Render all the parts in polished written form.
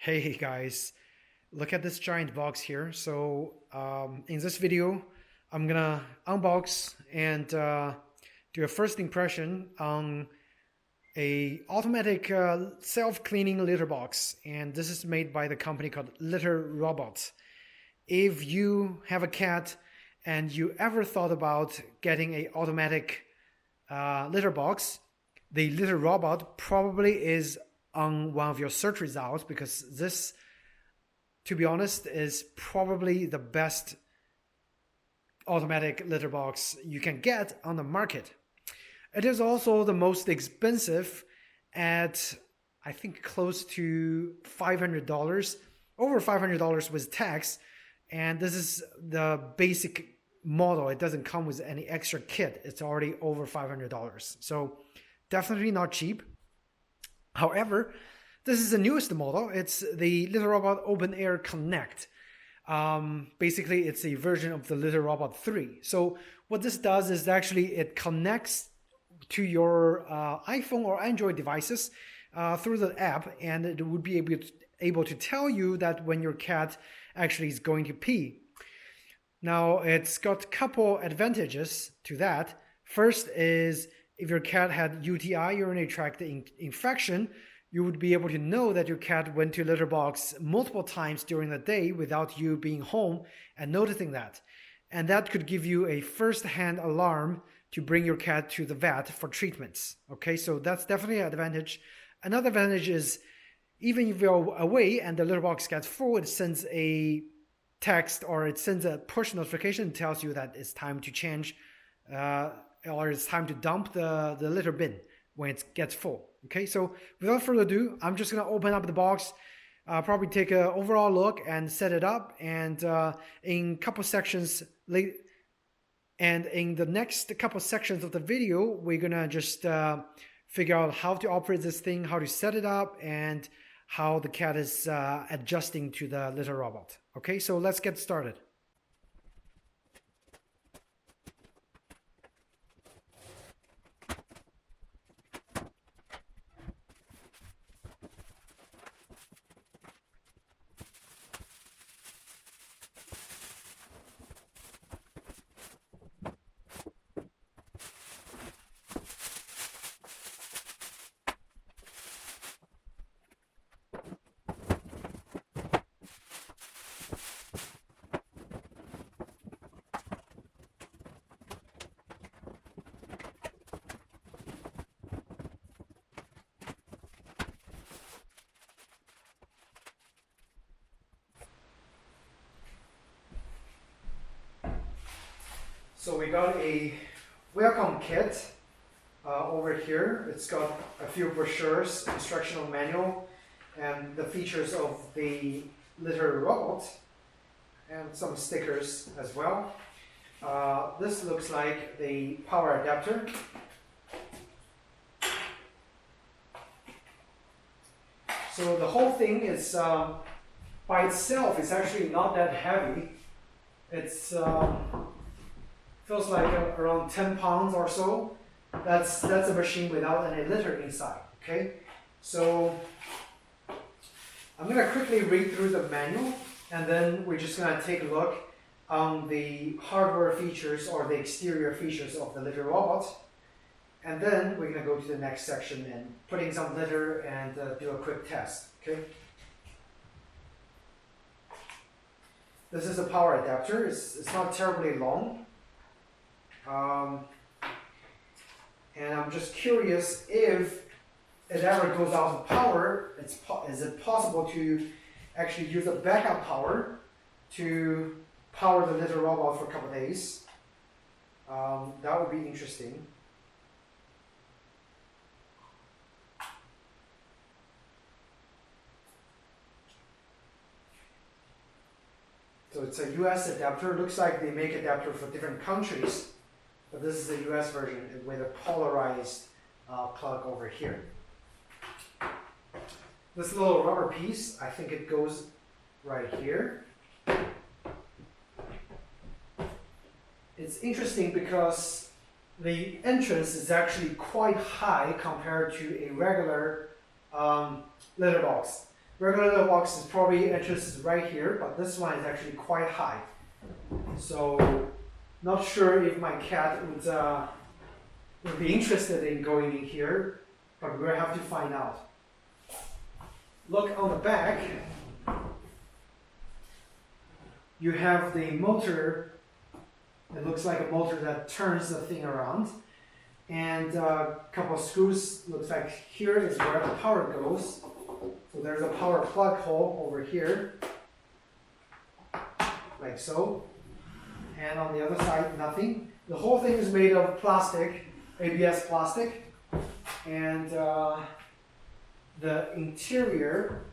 Hey guys, look at this giant box here. In this video, I'm gonna unbox and do a first impression on a automatic self-cleaning litter box. And this is made by the company called Litter Robot. If you have a cat and you ever thought about getting a automatic litter box, the Litter Robot probably is on one of your search results, because this, to be honest, is probably the best automatic litter box you can get on the market. It is also the most expensive at, I think, close to $500, over $500 with tax. And this is the basic model. It doesn't come with any extra kit. It's already over $500. So definitely not cheap. However, this is the newest model. It's the Litter Robot Open Air Connect. Basically, it's a version of the Litter Robot 3. So what this does is actually it connects to your iPhone or Android devices through the app, and it would be able to tell you that when your cat actually is going to pee. Now, it's got a couple advantages to that. First is, if your cat had UTI, urinary tract infection, you would be able to know that your cat went to litter box multiple times during the day without you being home and noticing that. And that could give you a first-hand alarm to bring your cat to the vet for treatments. Okay, so that's definitely an advantage. Another advantage is, even if you're away and the litter box gets full, it sends a text or it sends a push notification and tells you that it's time to change or it's time to dump the litter bin when it gets full. Okay, so without further ado, I'm just gonna open up the box, probably take an overall look and set it up, and in couple sections in the next couple sections of the video, we're gonna just figure out how to operate this thing, how to set it up, and how the cat is adjusting to the litter robot. Okay, so let's get started. So we got a welcome kit over here. It's got a few brochures, instructional manual, and the features of the litter robot, and some stickers as well. This looks like the power adapter. So the whole thing is, by itself, it's actually not that heavy. It's feels like around 10 pounds or so. That's a machine without any litter inside. Okay, so I'm gonna quickly read through the manual, and then we're just gonna take a look on the hardware features or the exterior features of the litter robot, and then we're gonna go to the next section and put in some litter and do a quick test. Okay. This is a power adapter. It's not terribly long. And I'm just curious, if it ever goes out of power, is it possible to actually use a backup power to power the litter robot for a couple of days? That would be interesting. So it's a US adapter. Looks like they make adapter for different countries. But this is the US version with a polarized plug over here. This little rubber piece, I think it goes right here. It's interesting because the entrance is actually quite high compared to a regular litter box. Regular litter box is probably interested right here, but this one is actually quite high. So not sure if my cat would be interested in going in here, but we'll have to find out. Look on the back. You have the motor. It looks like a motor that turns the thing around. And a couple of screws. Looks like here is where the power goes. So there's a power plug hole over here, like so. And on the other side, nothing. The whole thing is made of plastic, ABS plastic. And the interior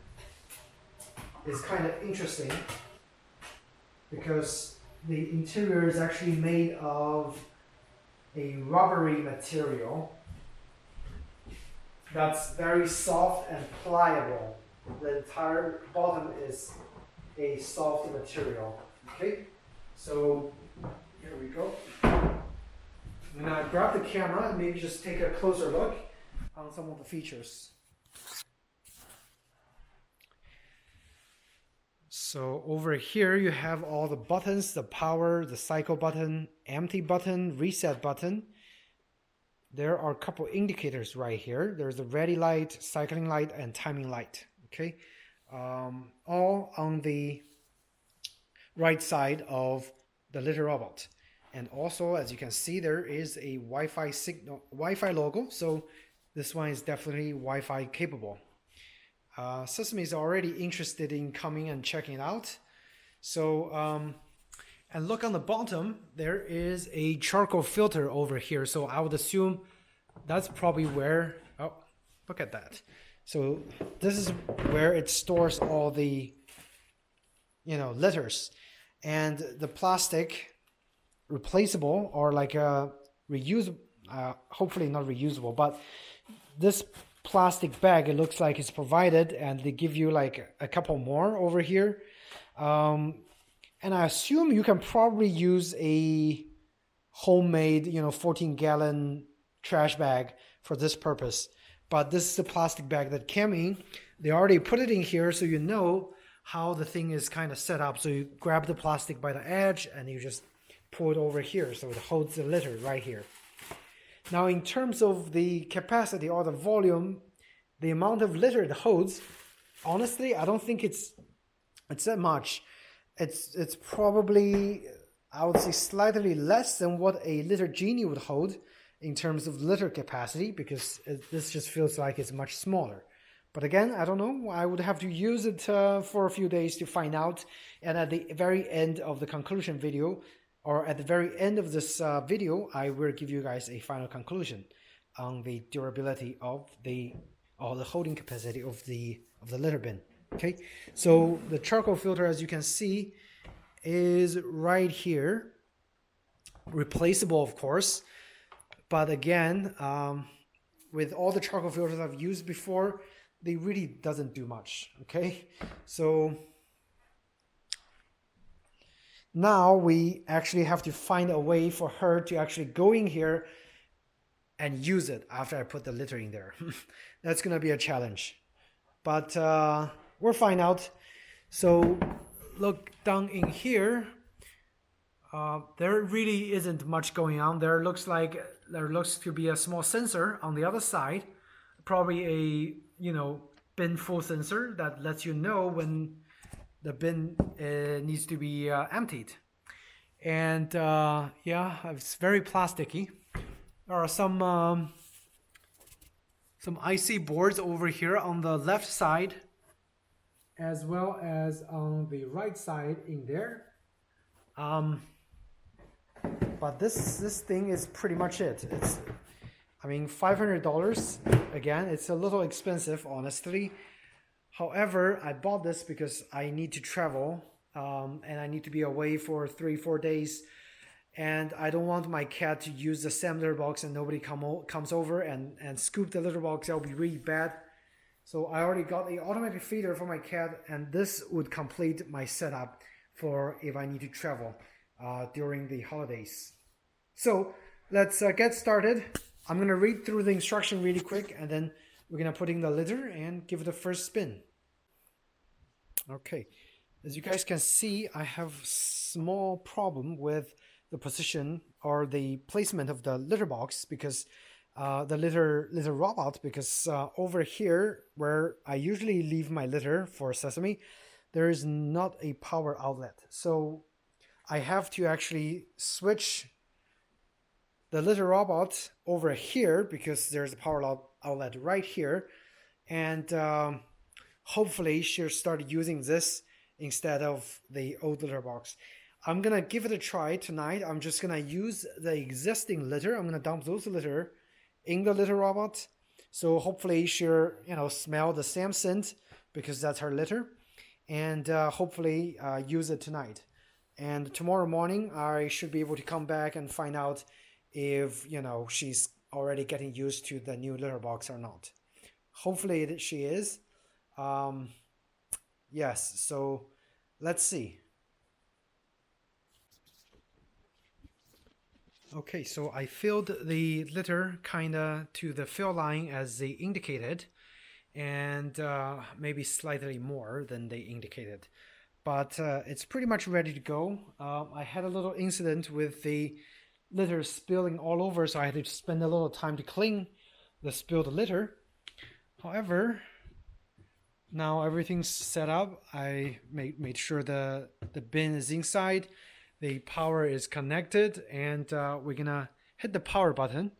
is kind of interesting because the interior is actually made of a rubbery material that's very soft and pliable. The entire bottom is a soft material. Okay, so here we go. I'm gonna grab the camera and maybe just take a closer look on some of the features. So over here you have all the buttons, the power, the cycle button, empty button, reset button. There are a couple indicators right here. There's the ready light, cycling light, and timing light. Okay, all on the right side of the litter robot. And also, as you can see, there is a Wi-Fi signal, Wi-Fi logo. So this one is definitely Wi-Fi capable. Sesame is already interested in coming and checking it out. So, and look on the bottom, there is a charcoal filter over here. So I would assume that's probably where, oh, look at that. So this is where it stores all the, litters. And the plastic replaceable or like a reusable, hopefully not reusable, but this plastic bag, it looks like it's provided, and they give you like a couple more over here. And I assume you can probably use a homemade, 14-gallon trash bag for this purpose. But this is the plastic bag that came in. They already put it in here, so you know how the thing is kind of set up. So you grab the plastic by the edge and you just pull it over here, so it holds the litter right here. Now, in terms of the capacity or the volume, the amount of litter it holds, honestly, I don't think it's that much. It's probably, I would say, slightly less than what a litter genie would hold in terms of litter capacity, because this just feels like it's much smaller. But again, I don't know. I would have to use it for a few days to find out. And at the very end of the conclusion video, or at the very end of this video, I will give you guys a final conclusion on the durability of the holding capacity of the litter bin. Okay, so the charcoal filter, as you can see, is right here, replaceable, of course. But again, with all the charcoal filters I've used before, they really doesn't do much. Okay, so now we actually have to find a way for her to actually go in here and use it after I put the litter in there. That's gonna be a challenge, but we'll find out. So look down in here. There really isn't much going on. There looks to be a small sensor on the other side, probably a bin full sensor that lets you know when the bin needs to be emptied. And yeah, it's very plasticky. There are some IC boards over here on the left side, as well as on the right side in there. But this thing is pretty much it. It's, I mean, $500. Again, it's a little expensive, honestly. However, I bought this because I need to travel, and I need to be away for 3-4 days. And I don't want my cat to use the same litter box and nobody comes over and scoop the litter box. That would be really bad. So I already got the automatic feeder for my cat, and this would complete my setup for if I need to travel during the holidays. So let's get started. I'm going to read through the instruction really quick, and then we're going to put in the litter and give it a first spin. Okay, as you guys can see, I have small problem with the position or the placement of the litter box because the litter robot, because over here where I usually leave my litter for Sesame, there is not a power outlet. So I have to actually switch the litter robot over here because there's a power outlet right here, and hopefully she'll start using this instead of the old litter box. I'm gonna give it a try tonight. I'm just gonna use the existing litter. I'm gonna dump those litter in the litter robot, so hopefully she'll smell the same scent because that's her litter, and hopefully use it tonight. And tomorrow morning I should be able to come back and find out if she's already getting used to the new litter box or not. Hopefully she is. Yes, so let's see. Okay, so I filled the litter kinda to the fill line as they indicated, and maybe slightly more than they indicated. But it's pretty much ready to go. I had a little incident with the litter spilling all over, so I had to spend a little time to clean the spilled litter. However, now everything's set up. I made sure the bin is inside, the power is connected, and we're gonna hit the power button.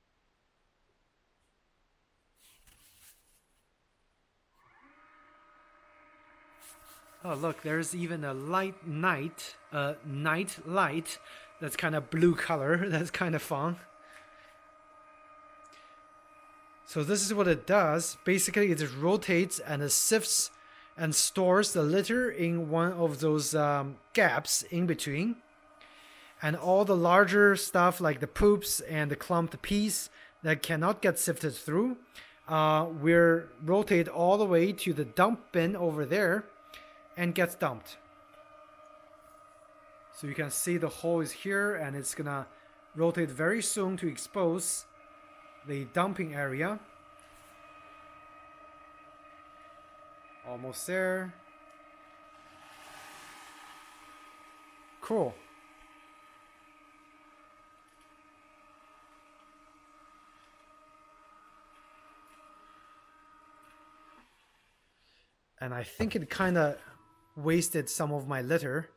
Oh look, there's even a night light that's kind of blue color. That's kind of fun. So this is what it does. Basically, it just rotates and it sifts and stores the litter in one of those gaps in between. And all the larger stuff like the poops and the clumped peas that cannot get sifted through, we're rotate all the way to the dump bin over there and gets dumped. So you can see the hole is here, and it's gonna rotate very soon to expose the dumping area. Almost there. Cool. And I think it kind of wasted some of my litter,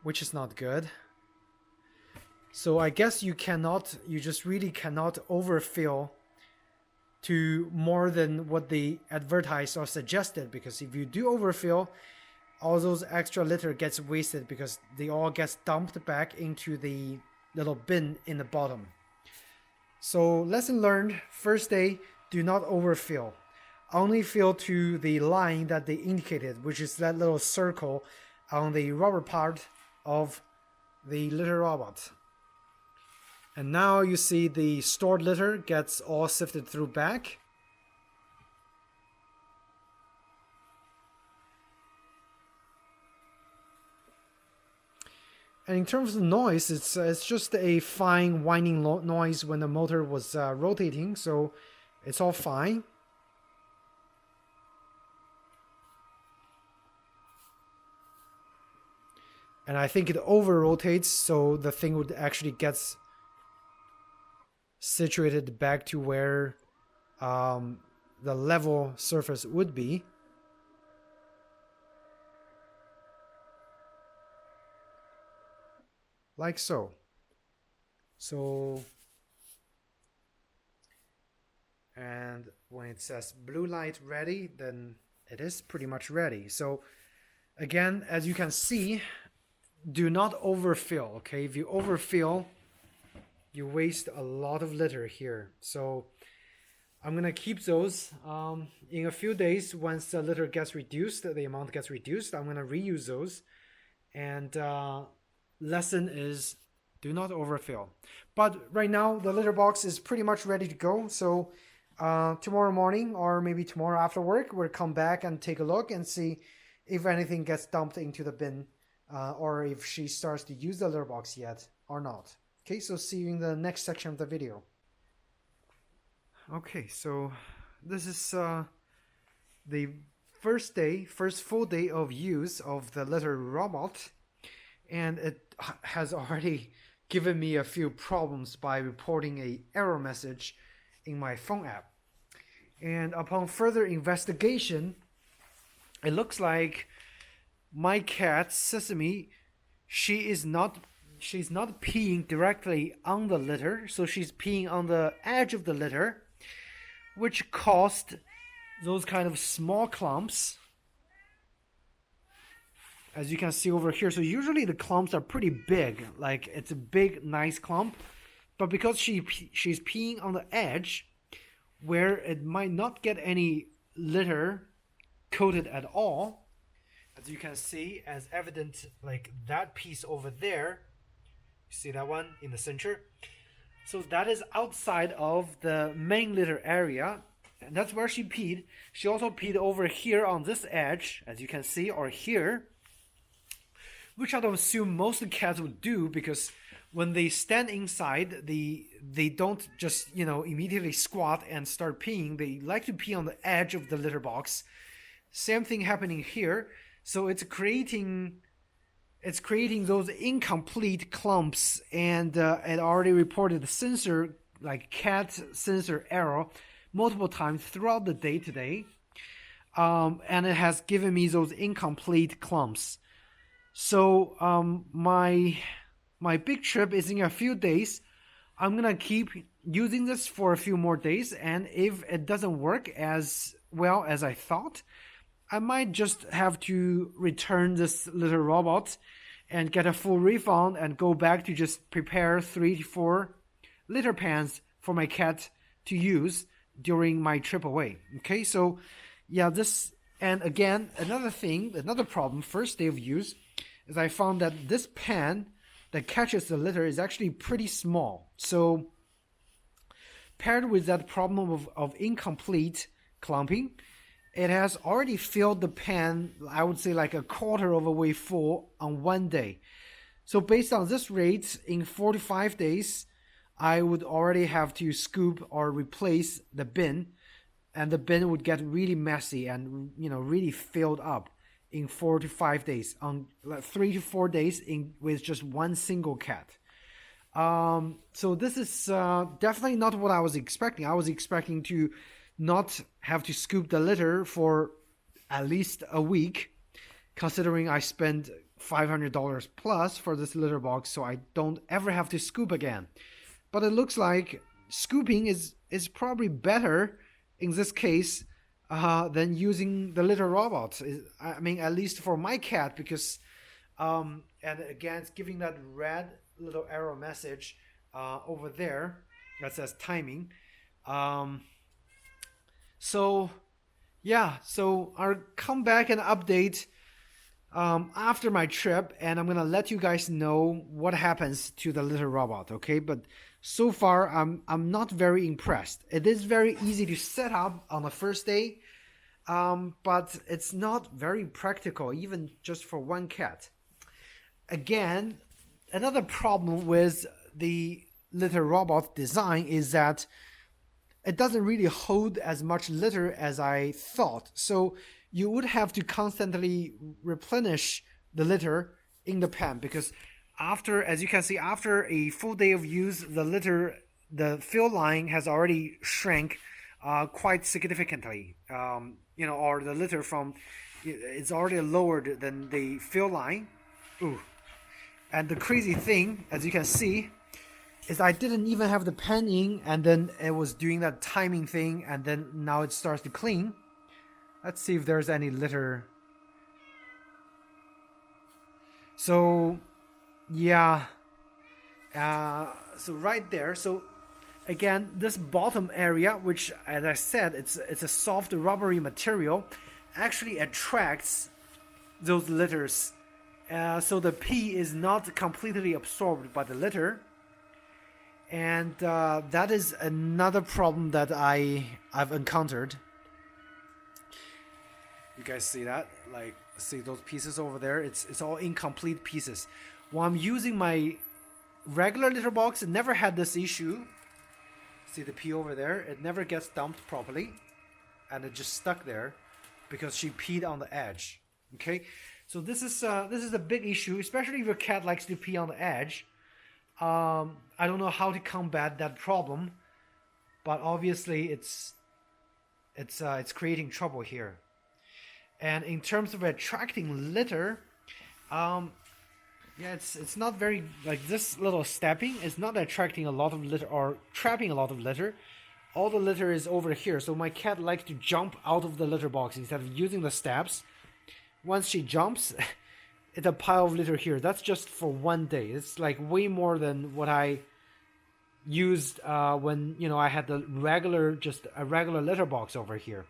which is not good. So I guess you just really cannot overfill to more than what they advertised or suggested, because if you do overfill, all those extra litter gets wasted because they all gets dumped back into the little bin in the bottom. So lesson learned, first day, do not overfill. Only fill to the line that they indicated, which is that little circle on the rubber part of the litter robot. And now you see the stored litter gets all sifted through back. And in terms of noise, it's just a fine whining noise when the motor was rotating, so it's all fine. And I think it over rotates, so the thing would actually get situated back to where the level surface would be. Like so. And when it says blue light ready, then it is pretty much ready. So again, as you can see, do not overfill, okay? If you overfill, you waste a lot of litter here. So I'm gonna keep those. In a few days, once the litter gets reduced, the amount gets reduced, I'm gonna reuse those. And lesson is do not overfill. But right now, the litter box is pretty much ready to go. So tomorrow morning, or maybe tomorrow after work, we'll come back and take a look and see if anything gets dumped into the bin, or if she starts to use the litter box yet or not. Okay, so see you in the next section of the video. Okay, so this is the first full day of use of the litter robot, and it has already given me a few problems by reporting a error message in my phone app. And upon further investigation, it looks like my cat Sesame, she's not peeing directly on the litter, so she's peeing on the edge of the litter, which caused those kind of small clumps, as you can see over here. So usually the clumps are pretty big, like it's a big nice clump, but because she's peeing on the edge where it might not get any litter coated at all, as you can see, as evident, like that piece over there, you see that one in the center, so that is outside of the main litter area, and that's where she peed. She also peed over here on this edge, as you can see, or here, which I don't assume most of the cats would do, because when they stand inside, they don't just, immediately squat and start peeing. They like to pee on the edge of the litter box. Same thing happening here. So it's creating those incomplete clumps, and it already reported the sensor, like cat sensor error, multiple times throughout the day today, and it has given me those incomplete clumps. So my big trip is in a few days. I'm gonna keep using this for a few more days, and if it doesn't work as well as I thought, I might just have to return this little robot and get a full refund and go back to just prepare 3 to 4 litter pans for my cat to use during my trip away. Okay, so yeah, this, and again, another problem, first day of use, is I found that this pan that catches the litter is actually pretty small. So paired with that problem of incomplete clumping, it has already filled the pan, I would say like a quarter of a way full on one day. So based on this rate, in 45 days, I would already have to scoop or replace the bin, and the bin would get really messy and really filled up in 4 to 5 days, on 3 to 4 days with just one single cat. So this is definitely not what I was expecting. I was expecting to not have to scoop the litter for at least a week, considering I spent $500 plus for this litter box, so I don't ever have to scoop again. But it looks like scooping is probably better in this case than using the litter robot. I mean, at least for my cat, because and again, it's giving that red little arrow message over there that says timing. So yeah, so I'll come back and update after my trip, and I'm gonna let you guys know what happens to the litter robot. Okay, but so far I'm not very impressed. It is very easy to set up on the first day, but it's not very practical, even just for one cat. Again, another problem with the litter robot design is that it doesn't really hold as much litter as I thought. So you would have to constantly replenish the litter in the pan, because after, as you can see, after a full day of use, the fill line has already shrank quite significantly. Or the litter it's already lowered than the fill line. Ooh. And the crazy thing, as you can see, is I didn't even have the pen in, and then it was doing that timing thing, and then now it starts to clean. Let's see if there's any litter. So yeah, so right there. So again, this bottom area, which, as I said, it's a soft rubbery material, actually attracts those litters. So the pee is not completely absorbed by the litter. And that is another problem that I've encountered. You guys see that? Like, see those pieces over there? It's all incomplete pieces. While I'm using my regular litter box, it never had this issue. See the pee over there? It never gets dumped properly, and it just stuck there. because she peed on the edge. Okay, so this is a big issue, especially if your cat likes to pee on the edge. I don't know how to combat that problem, but obviously it's creating trouble here. And in terms of attracting litter, yeah, it's not very, like, this little stepping is not attracting a lot of litter or trapping a lot of litter. All the litter is over here, so my cat likes to jump out of the litter box instead of using the steps. Once she jumps, it's a pile of litter here. That's just for one day. It's like way more than what I used when, you know, I had the regular, just a regular litter box over here.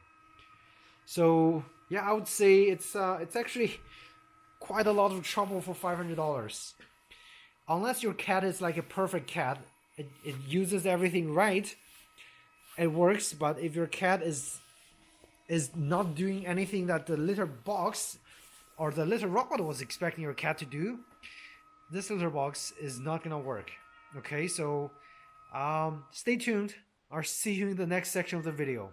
So yeah, I would say it's actually quite a lot of trouble for $500. Unless your cat is like a perfect cat, it uses everything right, it works. But if your cat is not doing anything that the litter box or the litter robot was expecting your cat to do, this litter box is not gonna work. Okay, so stay tuned. I'll see you in the next section of the video.